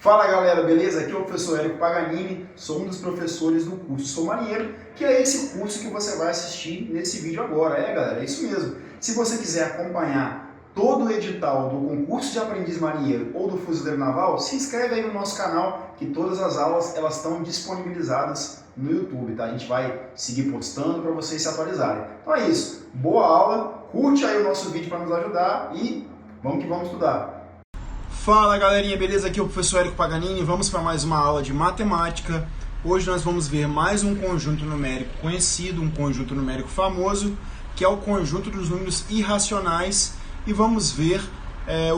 Fala galera, beleza? Aqui é o professor Érico Paganini, sou um dos professores do curso Sou Marinheiro, que é esse curso que você vai assistir nesse vídeo agora. Galera, é isso mesmo. Se você quiser acompanhar todo o edital do concurso de aprendiz marinheiro ou do fuzileiro naval, se inscreve aí no nosso canal, que todas as aulas elas estão disponibilizadas no YouTube, tá? A gente vai seguir postando para vocês se atualizarem. Então é isso, boa aula, curte aí o nosso vídeo para nos ajudar e vamos que vamos estudar. Fala galerinha, beleza? Aqui é o professor Érico Paganini, vamos para mais uma aula de matemática. Hoje nós vamos ver mais um conjunto numérico conhecido, um conjunto numérico famoso, que é o conjunto dos números irracionais, e vamos ver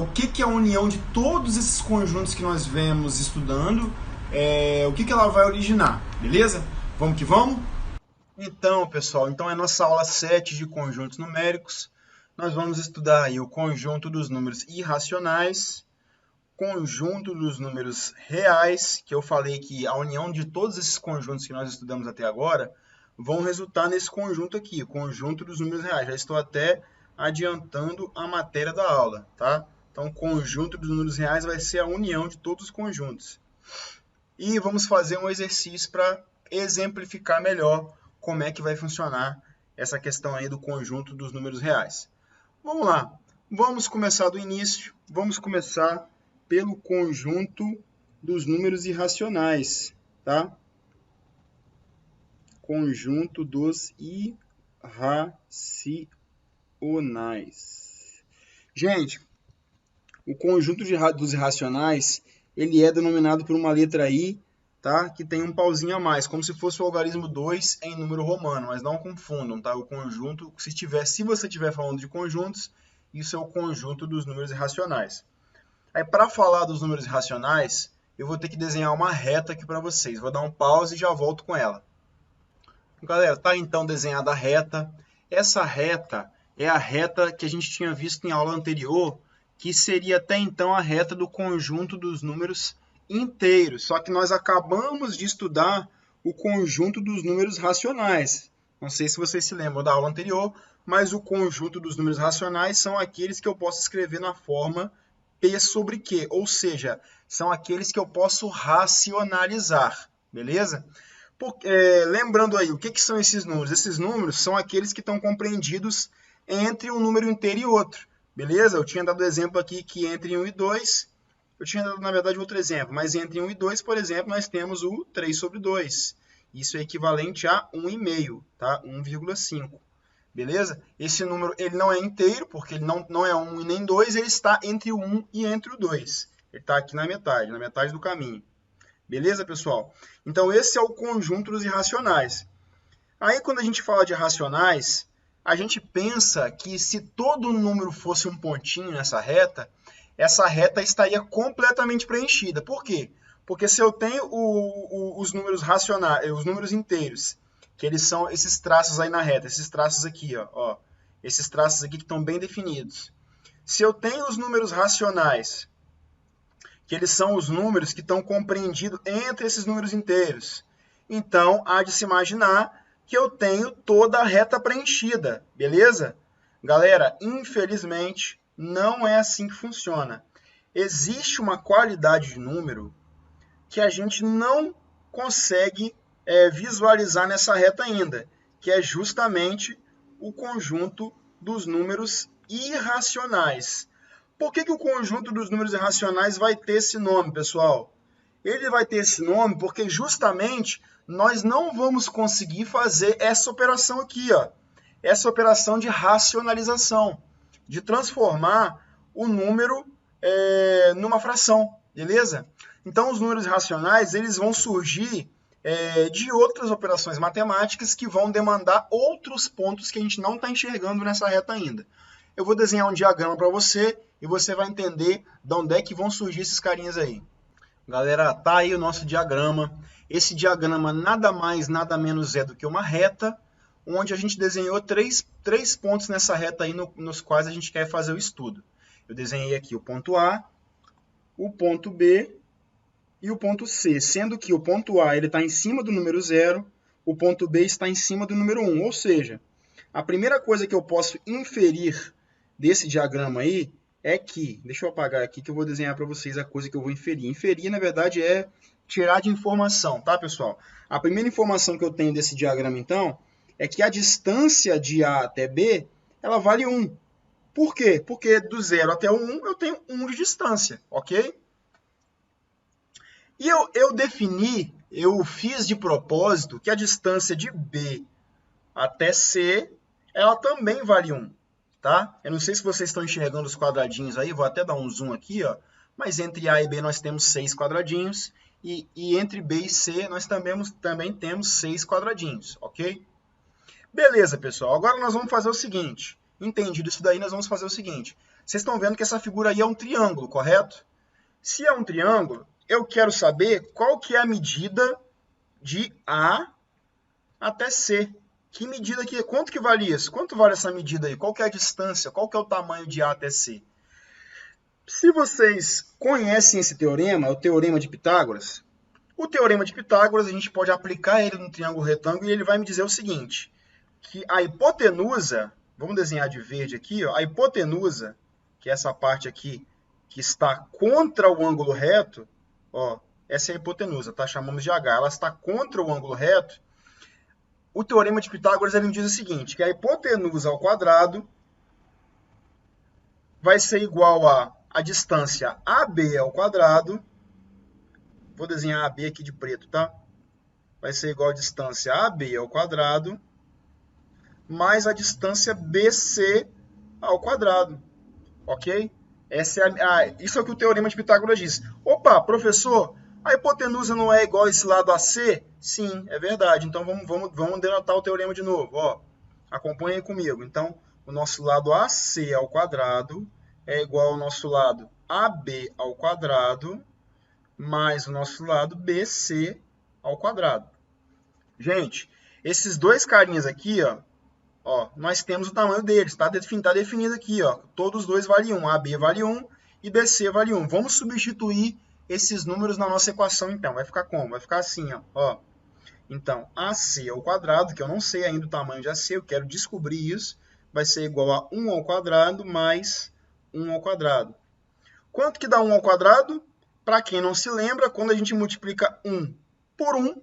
o que é a união de todos esses conjuntos que nós vemos estudando, o que ela vai originar, beleza? Vamos que vamos? Então, pessoal, é nossa aula 7 de conjuntos numéricos. Nós vamos estudar aí o conjunto dos números irracionais, conjunto dos números reais, que eu falei que a união de todos esses conjuntos que nós estudamos até agora vão resultar nesse conjunto aqui, o conjunto dos números reais. Já estou até adiantando a matéria da aula, tá? Então, o conjunto dos números reais vai ser a união de todos os conjuntos. E vamos fazer um exercício para exemplificar melhor como é que vai funcionar essa questão aí do conjunto dos números reais. Vamos lá, vamos começar do início, vamos começar pelo conjunto dos números irracionais, tá? Conjunto dos irracionais. Gente, o conjunto dos irracionais, ele é denominado por uma letra I, tá? Que tem um pauzinho a mais, como se fosse o algarismo 2 em número romano, mas não confundam, tá? O conjunto, se você estiver falando de conjuntos, isso é o conjunto dos números irracionais. Aí, para falar dos números irracionais, eu vou ter que desenhar uma reta aqui para vocês. Vou dar um pause e já volto com ela. Galera, tá então desenhada a reta. Essa reta é a reta que a gente tinha visto em aula anterior, que seria até então a reta do conjunto dos números inteiros. Só que nós acabamos de estudar o conjunto dos números racionais. Não sei se vocês se lembram da aula anterior, mas o conjunto dos números racionais são aqueles que eu posso escrever na forma P sobre Q, ou seja, são aqueles que eu posso racionalizar, beleza? Lembrando aí, o que são esses números? Esses números são aqueles que estão compreendidos entre um número inteiro e outro, beleza? Eu tinha dado exemplo aqui que entre 1 e 2, eu tinha dado, na verdade, outro exemplo, mas entre 1 e 2, por exemplo, nós temos o 3 sobre 2. Isso é equivalente a 1,5, tá? 1,5. Beleza? Esse número ele não é inteiro, porque ele não é 1 e nem 2, ele está entre o 1 e entre o 2. Ele está aqui na metade do caminho. Beleza, pessoal? Então, esse é o conjunto dos irracionais. Aí, quando a gente fala de racionais, a gente pensa que se todo número fosse um pontinho nessa reta, essa reta estaria completamente preenchida. Por quê? Porque se eu tenho os números racionais, os números inteiros, que eles são esses traços aí na reta, esses traços aqui, ó, esses traços aqui que estão bem definidos. Se eu tenho os números racionais, que eles são os números que estão compreendidos entre esses números inteiros, então há de se imaginar que eu tenho toda a reta preenchida, beleza? Galera, infelizmente, não é assim que funciona. Existe uma qualidade de número que a gente não consegue visualizar nessa reta ainda, que é justamente o conjunto dos números irracionais. Por que o conjunto dos números irracionais vai ter esse nome, pessoal? Ele vai ter esse nome porque justamente nós não vamos conseguir fazer essa operação aqui, ó, essa operação de racionalização, de transformar o número numa fração, beleza? Então, os números irracionais eles vão surgir de outras operações matemáticas que vão demandar outros pontos que a gente não está enxergando nessa reta ainda. Eu vou desenhar um diagrama para você e você vai entender de onde é que vão surgir esses carinhas aí. Galera, tá aí o nosso diagrama. Esse diagrama nada mais, nada menos é do que uma reta, onde a gente desenhou três pontos nessa reta aí nos quais a gente quer fazer o estudo. Eu desenhei aqui o ponto A, o ponto B e o ponto C, sendo que o ponto A está em cima do número 0, o ponto B está em cima do número 1, ou seja, a primeira coisa que eu posso inferir desse diagrama aí é que, deixa eu apagar aqui que eu vou desenhar para vocês a coisa que eu vou inferir. Inferir, na verdade, é tirar de informação, tá, pessoal? A primeira informação que eu tenho desse diagrama, então, é que a distância de A até B, ela vale 1. Por quê? Porque do 0 até o 1 eu tenho 1 de distância, ok? E eu fiz de propósito que a distância de B até C, ela também vale 1, tá? Eu não sei se vocês estão enxergando os quadradinhos aí, vou até dar um zoom aqui, ó. Mas entre A e B nós temos 6 quadradinhos, e entre B e C nós também temos 6 quadradinhos, ok? Beleza, pessoal. Agora nós vamos fazer o seguinte. Entendido isso daí, nós vamos fazer o seguinte. Vocês estão vendo que essa figura aí é um triângulo, correto? Se é um triângulo, eu quero saber qual que é a medida de A até C. Que medida aqui? Quanto que vale isso? Quanto vale essa medida aí? Qual que é a distância? Qual que é o tamanho de A até C? Se vocês conhecem esse teorema, o teorema de Pitágoras, o teorema de Pitágoras, a gente pode aplicar ele no triângulo retângulo e ele vai me dizer o seguinte, que a hipotenusa, vamos desenhar de verde aqui, ó, a hipotenusa, que é essa parte aqui que está contra o ângulo reto, ó, essa é a hipotenusa, tá? Chamamos de H, ela está contra o ângulo reto. O teorema de Pitágoras ele me diz o seguinte, que a hipotenusa ao quadrado vai ser igual a distância AB ao quadrado, vou desenhar AB aqui de preto, tá? Vai ser igual a distância AB ao quadrado, mais a distância BC ao quadrado, ok? Isso é o que o teorema de Pitágoras diz. Opa, professor, a hipotenusa não é igual a esse lado AC? Sim, é verdade. Então, vamos denotar o teorema de novo. Ó, acompanhem comigo. Então, o nosso lado AC ao quadrado é igual ao nosso lado AB ao quadrado, mais o nosso lado BC ao quadrado. Gente, esses dois carinhas aqui, ó, nós temos o tamanho deles, tá definido aqui, ó. Todos os dois valem 1, AB vale 1 e BC vale 1. Vamos substituir esses números na nossa equação, então. Vai ficar como? Vai ficar assim, ó. Então, AC ao quadrado, que eu não sei ainda o tamanho de AC, eu quero descobrir isso, vai ser igual a 1 ao quadrado mais 1 ao quadrado. Quanto que dá 1 ao quadrado? Para quem não se lembra, quando a gente multiplica 1 por 1,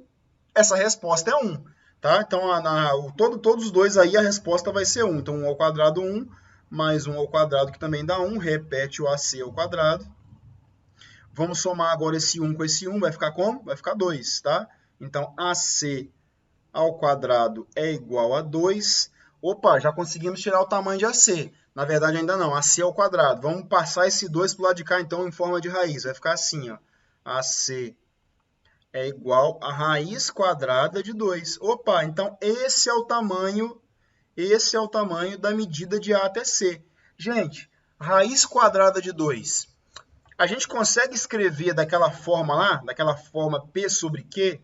essa resposta é 1. Tá? Então, todos os dois aí, a resposta vai ser 1. Então, 1 ao quadrado, 1, mais 1 ao quadrado, que também dá 1. Repete o AC ao quadrado. Vamos somar agora esse 1 com esse 1. Vai ficar como? Vai ficar 2. Tá? Então, AC ao quadrado é igual a 2. Opa, já conseguimos tirar o tamanho de AC. Na verdade, ainda não. AC ao quadrado. Vamos passar esse 2 para o lado de cá, então, em forma de raiz. Vai ficar assim, ó. AC é igual a raiz quadrada de 2. Opa, então esse é o tamanho da medida de A até C. Gente, raiz quadrada de 2. A gente consegue escrever daquela forma lá, daquela forma P sobre Q?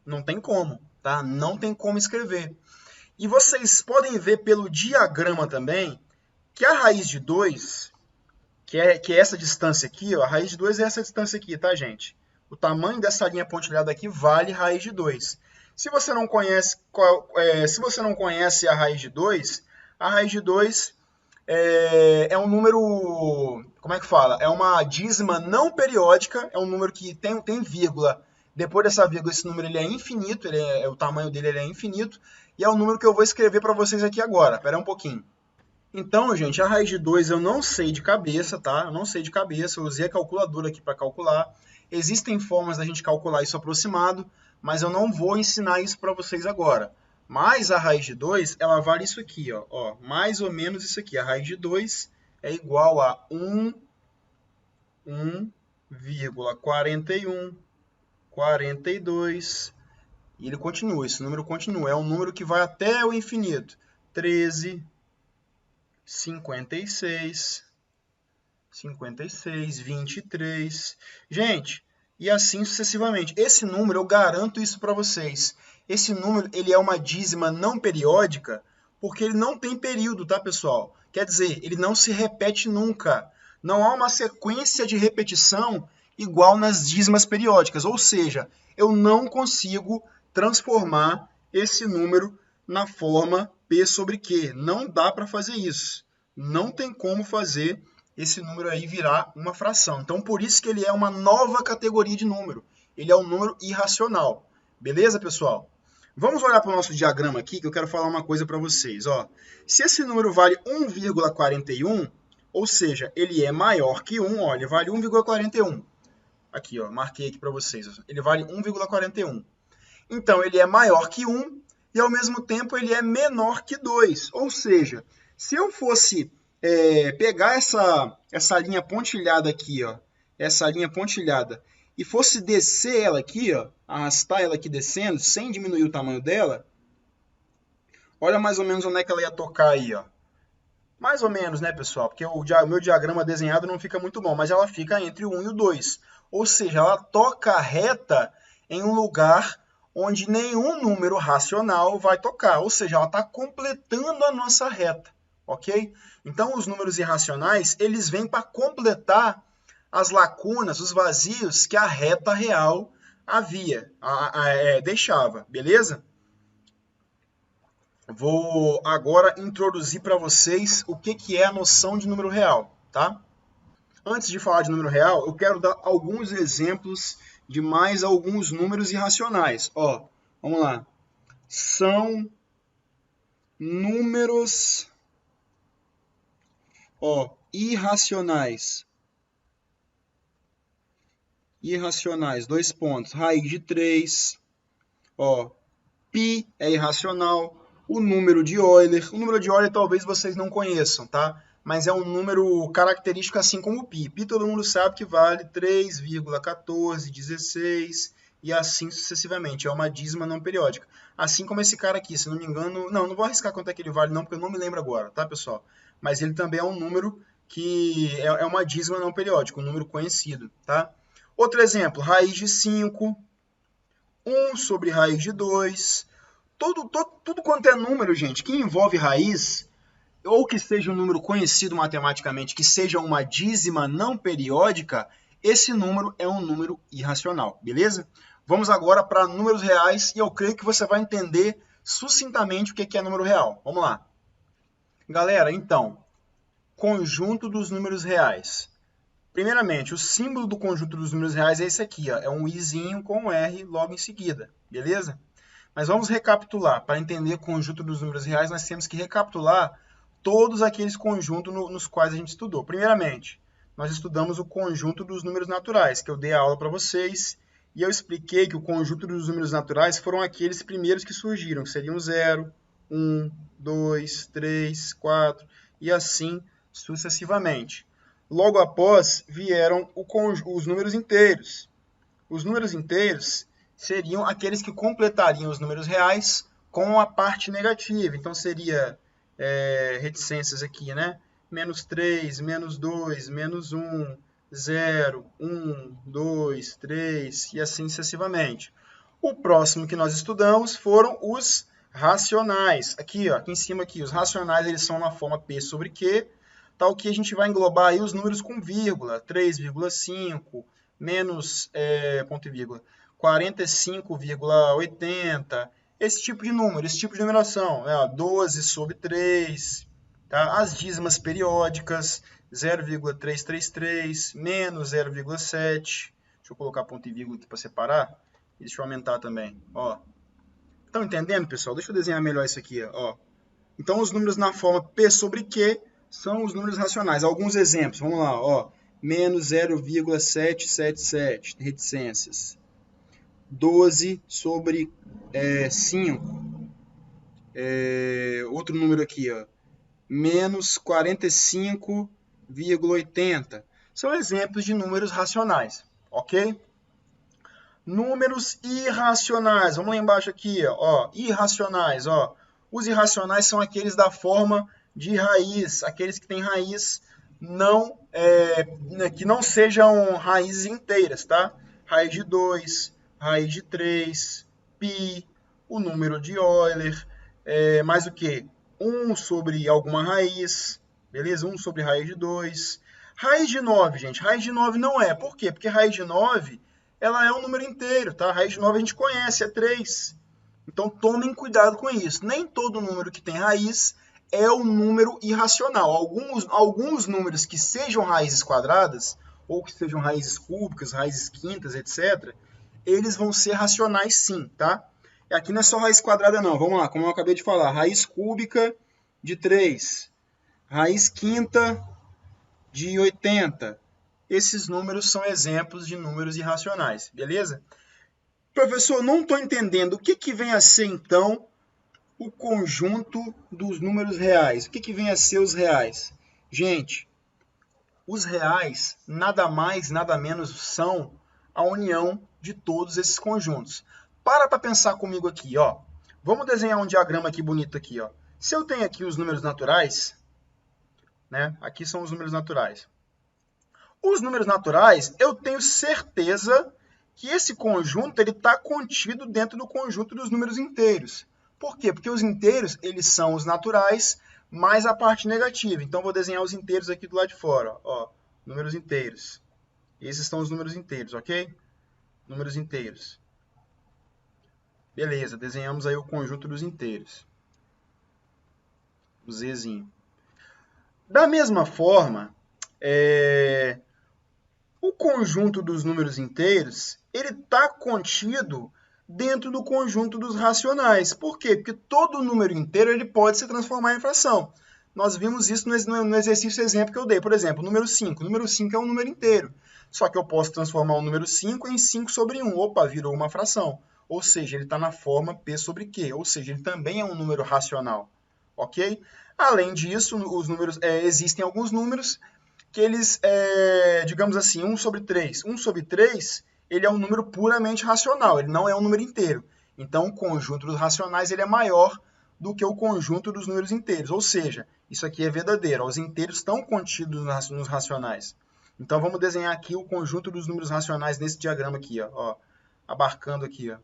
Não tem como, tá? Não tem como escrever. E vocês podem ver pelo diagrama também que a raiz de 2, que é essa distância aqui, ó, a raiz de 2 é essa distância aqui, tá, gente? O tamanho dessa linha pontilhada aqui vale raiz de 2. Se você não conhece a raiz de 2, a raiz de 2 é um número, como é que fala? É uma dízima não periódica, é um número que tem vírgula. Depois dessa vírgula, esse número ele é infinito, o tamanho dele é infinito, e é o número que eu vou escrever para vocês aqui agora. Espera um pouquinho. Então, gente, a raiz de 2 eu não sei de cabeça, tá? Eu não sei de cabeça, eu usei a calculadora aqui para calcular. Existem formas da gente calcular isso aproximado, mas eu não vou ensinar isso para vocês agora. Mas a raiz de 2, ela vale isso aqui, ó, mais ou menos isso aqui. A raiz de 2 é igual a 1,4142. E ele continua, esse número continua. É um número que vai até o infinito. 13, 56, 23. Gente, e assim sucessivamente. Esse número, eu garanto isso para vocês. Esse número, ele é uma dízima não periódica, porque ele não tem período, tá, pessoal? Quer dizer, ele não se repete nunca. Não há uma sequência de repetição igual nas dízimas periódicas. Ou seja, eu não consigo transformar esse número na forma P sobre Q. Não dá para fazer isso. Não tem como fazer esse número aí virar uma fração. Então, por isso que ele é uma nova categoria de número. Ele é um número irracional. Beleza, pessoal? Vamos olhar para o nosso diagrama aqui, que eu quero falar uma coisa para vocês. Ó. Se esse número vale 1,41, ou seja, ele é maior que 1, ó, ele vale 1,41. Aqui, ó, marquei aqui para vocês. Ele vale 1,41. Então, ele é maior que 1 e, ao mesmo tempo, ele é menor que 2. Ou seja, se eu fosse pegar essa linha pontilhada aqui, ó, essa linha pontilhada, e fosse descer ela aqui, ó, arrastar ela aqui descendo, sem diminuir o tamanho dela, olha mais ou menos onde é que ela ia tocar aí, ó. Mais ou menos, né, pessoal? Porque o meu diagrama desenhado não fica muito bom, mas ela fica entre o 1 e o 2. Ou seja, ela toca reta em um lugar onde nenhum número racional vai tocar. Ou seja, ela está completando a nossa reta, ok? Então, os números irracionais, eles vêm para completar as lacunas, os vazios que a reta real deixava, beleza? Vou agora introduzir para vocês o que é a noção de número real, tá? Antes de falar de número real, eu quero dar alguns exemplos de mais alguns números irracionais. Ó, vamos lá. São números irracionais. Irracionais, 2 pontos. Raiz de 3. Ó, π é irracional. O número de Euler. O número de Euler talvez vocês não conheçam, tá? Mas é um número característico assim como o π. π todo mundo sabe que vale 3,1416 e assim sucessivamente. É uma dízima não periódica. Assim como esse cara aqui, se não me engano... Não vou arriscar quanto é que ele vale não, porque eu não me lembro agora, tá, pessoal? Mas ele também é um número que é uma dízima não periódica, um número conhecido, tá? Outro exemplo, raiz de 5, 1 sobre raiz de 2. Tudo quanto é número, gente, que envolve raiz, ou que seja um número conhecido matematicamente, que seja uma dízima não periódica, esse número é um número irracional, beleza? Vamos agora para números reais e eu creio que você vai entender sucintamente o que é número real. Vamos lá. Galera, então, conjunto dos números reais. Primeiramente, o símbolo do conjunto dos números reais é esse aqui, ó, é um izinho com um R logo em seguida, beleza? Mas vamos recapitular. Para entender o conjunto dos números reais, nós temos que recapitular todos aqueles conjuntos nos quais a gente estudou. Primeiramente, nós estudamos o conjunto dos números naturais, que eu dei a aula para vocês, e eu expliquei que o conjunto dos números naturais foram aqueles primeiros que surgiram, que seriam 0, 1, 2, 3, 4, e assim sucessivamente. Logo após, vieram os números inteiros. Os números inteiros seriam aqueles que completariam os números reais com a parte negativa. Então, seria reticências aqui, né? Menos 3, menos 2, menos 1, 0, 1, 2, 3 e assim sucessivamente. O próximo que nós estudamos foram os racionais. Aqui, ó, aqui em cima, aqui, os racionais eles são na forma P sobre Q, tal que a gente vai englobar aí os números com vírgula, 3,5, menos, ponto e vírgula, 45,80, esse tipo de número, esse tipo de numeração, 12 sobre 3, tá? As dízimas periódicas, 0,333, menos 0,7, deixa eu colocar ponto e vírgula aqui para separar, deixa eu aumentar também, ó. Estão entendendo, pessoal? Deixa eu desenhar melhor isso aqui, ó. Então, os números na forma P sobre Q são os números racionais. Alguns exemplos, vamos lá, ó. Menos 0,777, reticências. 12 sobre 5. Outro número aqui, ó. Menos 45,80. São exemplos de números racionais, ok? Números irracionais. Vamos lá embaixo aqui, ó. Irracionais, ó. Os irracionais são aqueles da forma de raiz, aqueles que têm raiz que não sejam raízes inteiras, tá? Raiz de 2, raiz de 3, π, o número de Euler, mais o que? 1 sobre alguma raiz, beleza? 1 sobre raiz de 2. Raiz de 9, gente, raiz de 9 não é. Por quê? Porque raiz de 9, ela é um número inteiro, tá? Raiz de 9 a gente conhece, é 3. Então, tomem cuidado com isso. Nem todo número que tem raiz é o número irracional. Alguns números que sejam raízes quadradas, ou que sejam raízes cúbicas, raízes quintas, etc., eles vão ser racionais sim, tá? Aqui não é só raiz quadrada não, vamos lá, como eu acabei de falar, raiz cúbica de 3, raiz quinta de 80. Esses números são exemplos de números irracionais, beleza? Professor, não estou entendendo o que vem a ser então o conjunto dos números reais. O que vem a ser os reais? Gente, os reais nada mais, nada menos são a união de todos esses conjuntos. Para pensar comigo aqui, ó. Vamos desenhar um diagrama aqui bonito aqui, ó. Se eu tenho aqui os números naturais, né? Aqui são os números naturais. Os números naturais, eu tenho certeza que esse conjunto ele está contido dentro do conjunto dos números inteiros. Por quê? Porque os inteiros, eles são os naturais mais a parte negativa. Então, vou desenhar os inteiros aqui do lado de fora. Ó, números inteiros. Esses são os números inteiros, ok? Números inteiros. Beleza, desenhamos aí o conjunto dos inteiros. O Zzinho. Da mesma forma, o conjunto dos números inteiros, ele está contido dentro do conjunto dos racionais. Por quê? Porque todo número inteiro ele pode se transformar em fração. Nós vimos isso no exercício exemplo que eu dei. Por exemplo, o número 5. O número 5 é um número inteiro. Só que eu posso transformar o número 5 em 5 sobre 1. Opa, virou uma fração. Ou seja, ele está na forma P sobre Q. Ou seja, ele também é um número racional. Ok? Além disso, os números, existem alguns números que eles, digamos assim, 1 sobre 3. 1 sobre 3, ele é um número puramente racional, ele não é um número inteiro. Então, o conjunto dos racionais ele é maior do que o conjunto dos números inteiros. Ou seja, isso aqui é verdadeiro, os inteiros estão contidos nos racionais. Então, vamos desenhar aqui o conjunto dos números racionais nesse diagrama aqui, ó, abarcando aqui. Ó.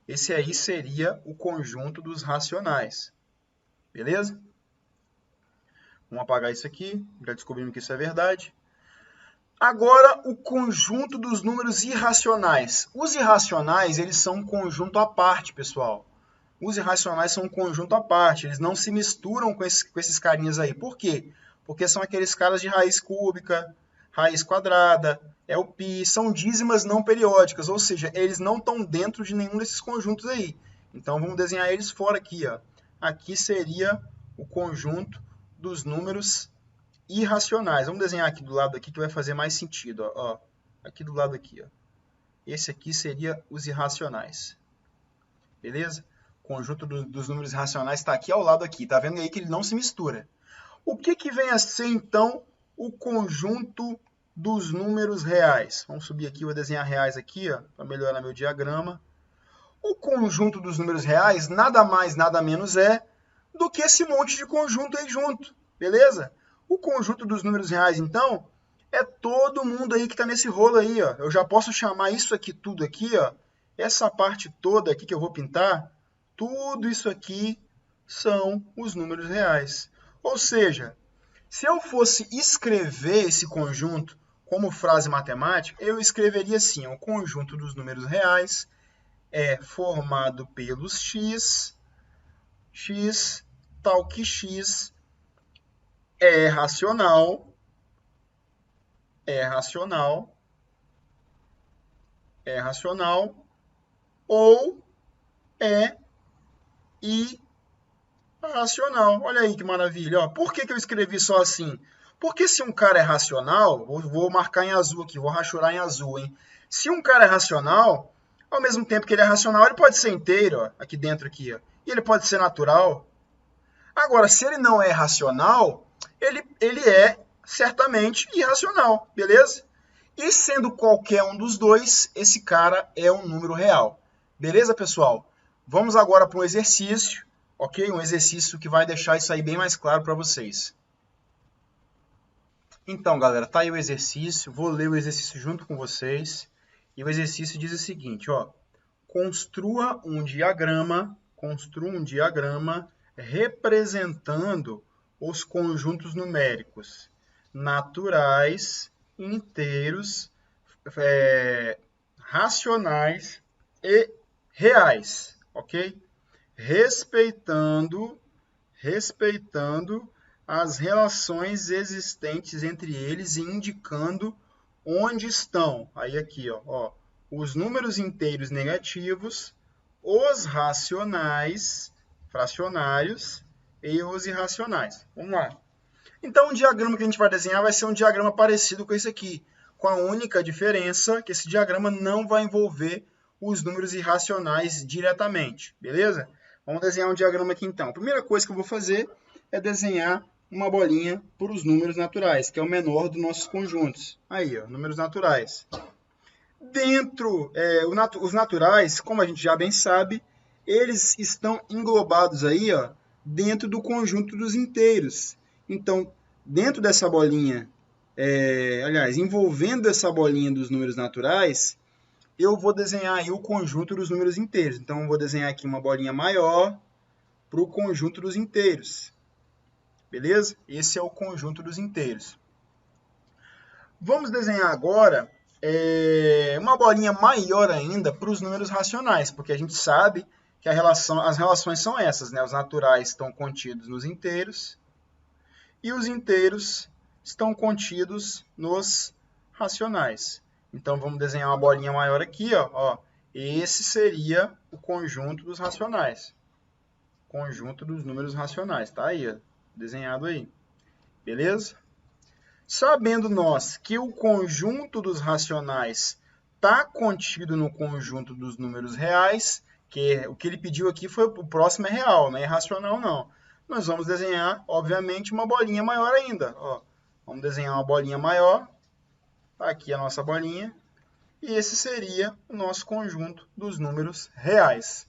Esse aí seria o conjunto dos racionais. Beleza? Vamos apagar isso aqui, já descobrimos que isso é verdade. Agora, o conjunto dos números irracionais. Os irracionais, eles são um conjunto à parte, pessoal. Os irracionais são um conjunto à parte, eles não se misturam com esses carinhas aí. Por quê? Porque são aqueles caras de raiz cúbica, raiz quadrada, é o π, são dízimas não periódicas, ou seja, eles não estão dentro de nenhum desses conjuntos aí. Então, vamos desenhar eles fora aqui. Ó. Aqui seria o conjunto dos números irracionais. Vamos desenhar aqui do lado aqui que vai fazer mais sentido. Ó. Aqui do lado aqui. Ó. Esse aqui seria os irracionais. Beleza? O conjunto dos números irracionais está aqui ao lado aqui. Tá vendo aí que ele não se mistura. O que vem a ser, então, o conjunto dos números reais? Vamos subir aqui, vou desenhar reais aqui, para melhorar meu diagrama. O conjunto dos números reais nada mais, nada menos é do que esse monte de conjunto aí junto, beleza? O conjunto dos números reais, então, é todo mundo aí que está nesse rolo aí, ó. Eu já posso chamar isso aqui tudo aqui, ó. Essa parte toda aqui que eu vou pintar, tudo isso aqui são os números reais. Ou seja, se eu fosse escrever esse conjunto como frase matemática, eu escreveria assim, ó, o conjunto dos números reais é formado pelos x, tal que x é racional, ou é irracional. Olha aí que maravilha. Ó. Por que eu escrevi só assim? Porque se um cara é racional, vou marcar em azul aqui, vou rachurar em azul, hein? Se um cara é racional, ao mesmo tempo que ele é racional, ele pode ser inteiro, ó, aqui dentro aqui, ó, e ele pode ser natural. Agora, se ele não é racional, ele é certamente irracional, beleza? E sendo qualquer um dos dois, esse cara é um número real. Beleza, pessoal? Vamos agora para um exercício, ok? Um exercício que vai deixar isso aí bem mais claro para vocês. Então, galera, tá aí o exercício. Vou ler o exercício junto com vocês. E o exercício diz o seguinte, ó. Construa um diagrama representando os conjuntos numéricos naturais, inteiros, racionais e reais, ok? Respeitando respeitando as relações existentes entre eles e indicando onde estão. Aí aqui, ó, os números inteiros negativos, os racionais, fracionários e os irracionais. Vamos lá. Então, o diagrama que a gente vai desenhar vai ser um diagrama parecido com esse aqui, com a única diferença que esse diagrama não vai envolver os números irracionais diretamente, beleza? Vamos desenhar um diagrama aqui então. A primeira coisa que eu vou fazer é desenhar uma bolinha para os números naturais, que é o menor dos nossos conjuntos. Aí, ó, números naturais. Dentro, os naturais, como a gente já bem sabe, eles estão englobados aí, ó, dentro do conjunto dos inteiros. Então, dentro dessa bolinha, envolvendo essa bolinha dos números naturais, eu vou desenhar aí o conjunto dos números inteiros. Então, eu vou desenhar aqui uma bolinha maior para o conjunto dos inteiros. Beleza? Esse é o conjunto dos inteiros. Vamos desenhar agora uma bolinha maior ainda para os números racionais, porque a gente sabe que as relações são essas, né? Os naturais estão contidos nos inteiros e os inteiros estão contidos nos racionais. Então, vamos desenhar uma bolinha maior aqui, ó. Esse seria o conjunto dos racionais. Conjunto dos números racionais, tá aí, ó, desenhado aí. Beleza? Sabendo nós que o conjunto dos racionais está contido no conjunto dos números reais, que o que ele pediu aqui foi o próximo é real, não é irracional não. Nós vamos desenhar, obviamente, uma bolinha maior ainda. Ó, vamos desenhar uma bolinha maior. Tá aqui a nossa bolinha. E esse seria o nosso conjunto dos números reais.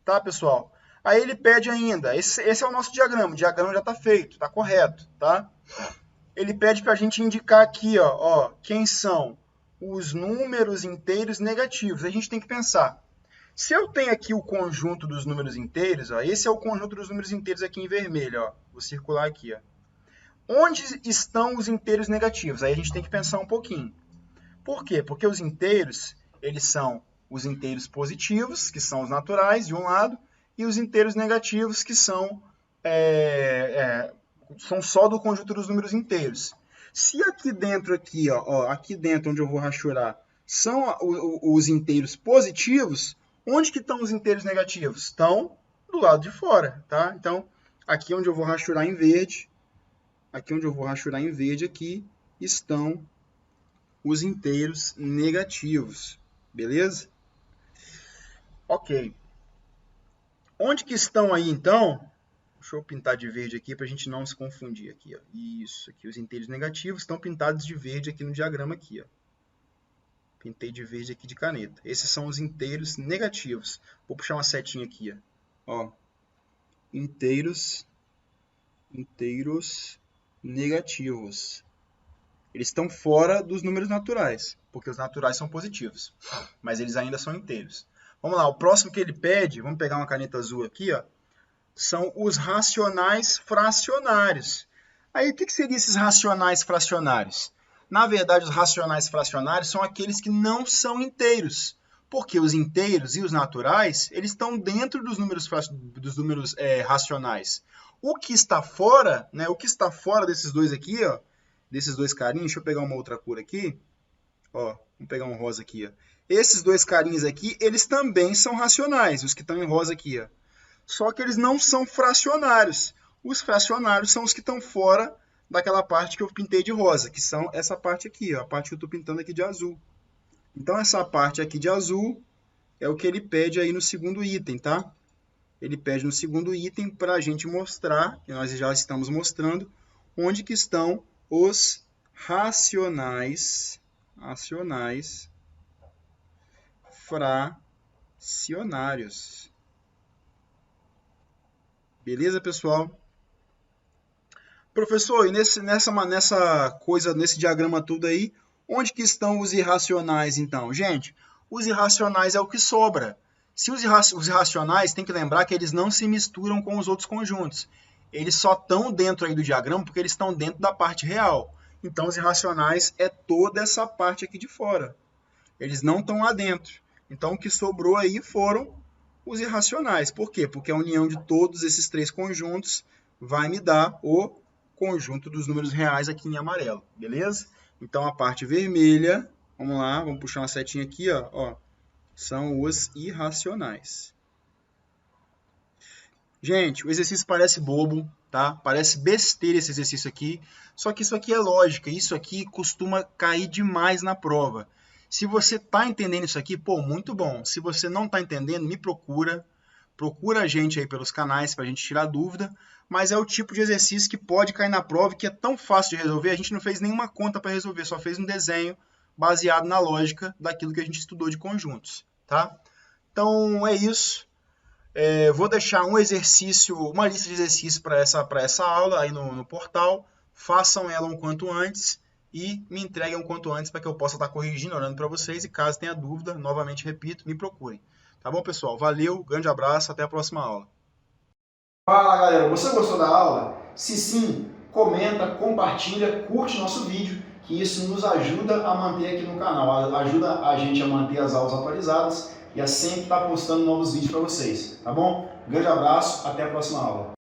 Tá, pessoal? Aí ele pede ainda, esse é o nosso diagrama. O diagrama já está feito, está correto, tá? Ele pede para a gente indicar aqui, ó, quem são os números inteiros negativos. A gente tem que pensar. Se eu tenho aqui o conjunto dos números inteiros, ó, esse é o conjunto dos números inteiros aqui em vermelho, ó. Vou circular aqui, ó. Onde estão os inteiros negativos? Aí a gente tem que pensar um pouquinho. Por quê? Porque os inteiros, eles são os inteiros positivos, que são os naturais, de um lado, e os inteiros negativos, que são só do conjunto dos números inteiros. Se aqui dentro, aqui dentro onde eu vou rachurar, são os inteiros positivos, onde que estão os inteiros negativos? Estão do lado de fora, tá? Então, aqui onde eu vou rachurar em verde, aqui estão os inteiros negativos, beleza? Ok. Onde que estão aí, então? Deixa eu pintar de verde aqui para a gente não se confundir aqui, ó. Isso, aqui os inteiros negativos estão pintados de verde aqui no diagrama aqui, ó. Pintei de verde aqui de caneta. Esses são os inteiros negativos. Vou puxar uma setinha aqui, ó. Inteiros negativos. Eles estão fora dos números naturais, porque os naturais são positivos, mas eles ainda são inteiros. Vamos lá, o próximo que ele pede, vamos pegar uma caneta azul aqui, ó, são os racionais fracionários. Aí, o que seriam esses racionais fracionários? Na verdade, os racionais fracionários são aqueles que não são inteiros, porque os inteiros e os naturais, eles estão dentro dos números racionais. O que está fora, né, desses dois aqui, ó, desses dois carinhos, deixa eu pegar uma outra cor aqui, ó, vamos pegar um rosa aqui, ó. Esses dois carinhos aqui, eles também são racionais, os que estão em rosa aqui, ó. Só que eles não são fracionários. Os fracionários são os que estão fora daquela parte que eu pintei de rosa, que são essa parte aqui, ó, a parte que eu estou pintando aqui de azul. Então, essa parte aqui de azul é o que ele pede aí no segundo item, tá? Ele pede no segundo item para a gente mostrar, que nós já estamos mostrando, onde que estão os racionais fracionários. Beleza, pessoal? Professor, e nesse diagrama tudo aí, onde que estão os irracionais, então? Gente, os irracionais é o que sobra. Se os irracionais, tem que lembrar que eles não se misturam com os outros conjuntos. Eles só estão dentro aí do diagrama porque eles estão dentro da parte real. Então, os irracionais é toda essa parte aqui de fora. Eles não estão lá dentro. Então, o que sobrou aí foram os irracionais. Por quê? Porque a união de todos esses três conjuntos vai me dar o conjunto dos números reais aqui em amarelo, beleza? Então, a parte vermelha, vamos lá, vamos puxar uma setinha aqui, ó, são os irracionais. Gente, o exercício parece bobo, tá? Parece besteira esse exercício aqui, só que isso aqui é lógica, isso aqui costuma cair demais na prova. Se você tá entendendo isso aqui, pô, muito bom. Se você não tá entendendo, me procura a gente aí pelos canais pra gente tirar dúvida, mas é o tipo de exercício que pode cair na prova e que é tão fácil de resolver, a gente não fez nenhuma conta para resolver, só fez um desenho baseado na lógica daquilo que a gente estudou de conjuntos, tá? Então, é isso. Vou deixar um exercício, uma lista de exercícios para essa aula aí no portal. Façam ela um quanto antes e me entreguem um quanto antes para que eu possa estar corrigindo, olhando para vocês. E caso tenha dúvida, novamente repito, me procurem. Tá bom, pessoal? Valeu, grande abraço, até a próxima aula. Fala, galera, você gostou da aula? Se sim, comenta, compartilha, curte nosso vídeo, que isso nos ajuda a manter aqui no canal, ajuda a gente a manter as aulas atualizadas e a sempre estar postando novos vídeos para vocês, tá bom? Grande abraço, até a próxima aula.